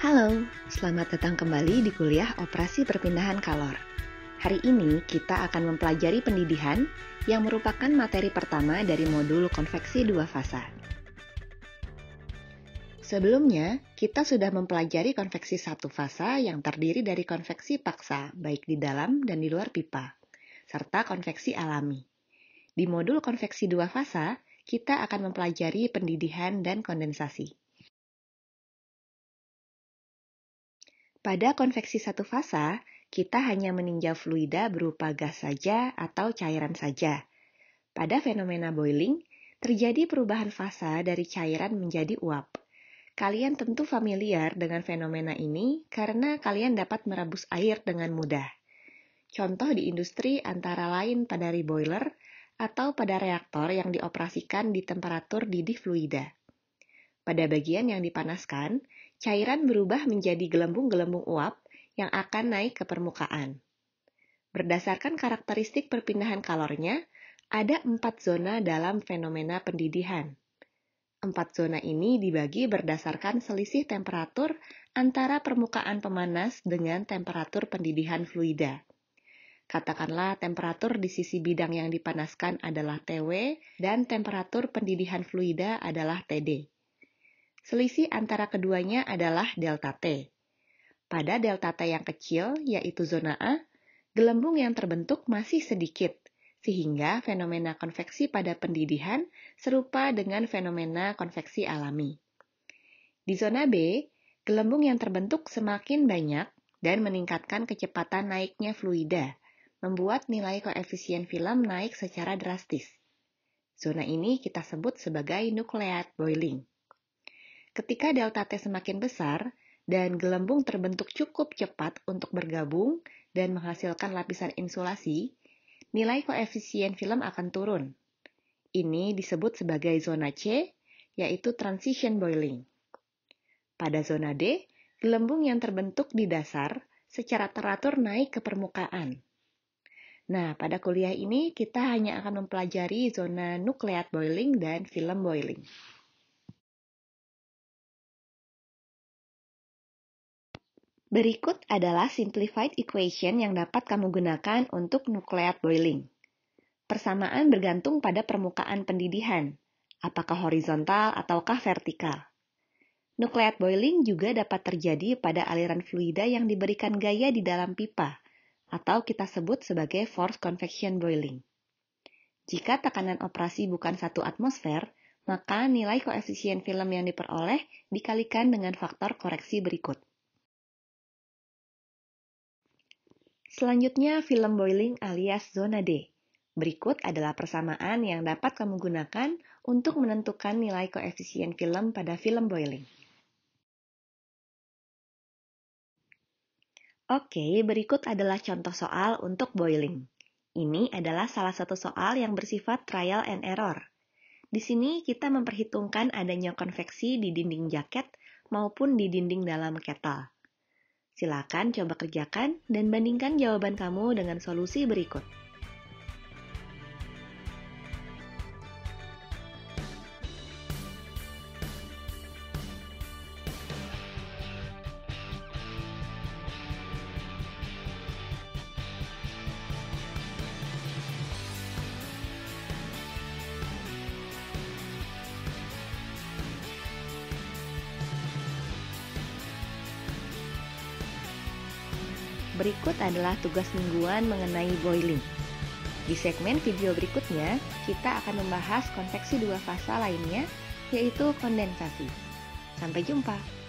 Halo, selamat datang kembali di kuliah Operasi Perpindahan Kalor. Hari ini kita akan mempelajari pendidihan yang merupakan materi pertama dari modul konveksi dua fasa. Sebelumnya, kita sudah mempelajari konveksi satu fasa yang terdiri dari konveksi paksa, baik di dalam dan di luar pipa, serta konveksi alami. Di modul konveksi dua fasa, kita akan mempelajari pendidihan dan kondensasi. Pada konveksi satu fasa, kita hanya meninjau fluida berupa gas saja atau cairan saja. Pada fenomena boiling, terjadi perubahan fasa dari cairan menjadi uap. Kalian tentu familiar dengan fenomena ini karena kalian dapat merebus air dengan mudah. Contoh di industri antara lain pada reboiler atau pada reaktor yang dioperasikan di temperatur didih fluida. Pada bagian yang dipanaskan, cairan berubah menjadi gelembung-gelembung uap yang akan naik ke permukaan. Berdasarkan karakteristik perpindahan kalornya, ada 4 zona dalam fenomena pendidihan. 4 zona ini dibagi berdasarkan selisih temperatur antara permukaan pemanas dengan temperatur pendidihan fluida. Katakanlah temperatur di sisi bidang yang dipanaskan adalah TW dan temperatur pendidihan fluida adalah TD. Selisih antara keduanya adalah delta T. Pada delta T yang kecil, yaitu zona A, gelembung yang terbentuk masih sedikit, sehingga fenomena konveksi pada pendidihan serupa dengan fenomena konveksi alami. Di zona B, gelembung yang terbentuk semakin banyak dan meningkatkan kecepatan naiknya fluida, membuat nilai koefisien film naik secara drastis. Zona ini kita sebut sebagai nucleate boiling. Ketika delta T semakin besar dan gelembung terbentuk cukup cepat untuk bergabung dan menghasilkan lapisan insulasi, nilai koefisien film akan turun. Ini disebut sebagai zona C, yaitu transition boiling. Pada zona D, gelembung yang terbentuk di dasar secara teratur naik ke permukaan. Nah, pada kuliah ini kita hanya akan mempelajari zona nucleate boiling dan film boiling. Berikut adalah simplified equation yang dapat kamu gunakan untuk nucleate boiling. Persamaan bergantung pada permukaan pendidihan, apakah horizontal ataukah vertikal. Nucleate boiling juga dapat terjadi pada aliran fluida yang diberikan gaya di dalam pipa, atau kita sebut sebagai forced convection boiling. Jika tekanan operasi bukan 1 atmosfer, maka nilai koefisien film yang diperoleh dikalikan dengan faktor koreksi berikut. Selanjutnya, film boiling alias zona D. Berikut adalah persamaan yang dapat kamu gunakan untuk menentukan nilai koefisien film pada film boiling. Oke, berikut adalah contoh soal untuk boiling. Ini adalah salah satu soal yang bersifat trial and error. Di sini kita memperhitungkan adanya konveksi di dinding jaket maupun di dinding dalam kettle. Silakan coba kerjakan dan bandingkan jawaban kamu dengan solusi berikut. Berikut adalah tugas mingguan mengenai boiling. Di segmen video berikutnya, kita akan membahas konveksi dua fasa lainnya, yaitu kondensasi. Sampai jumpa!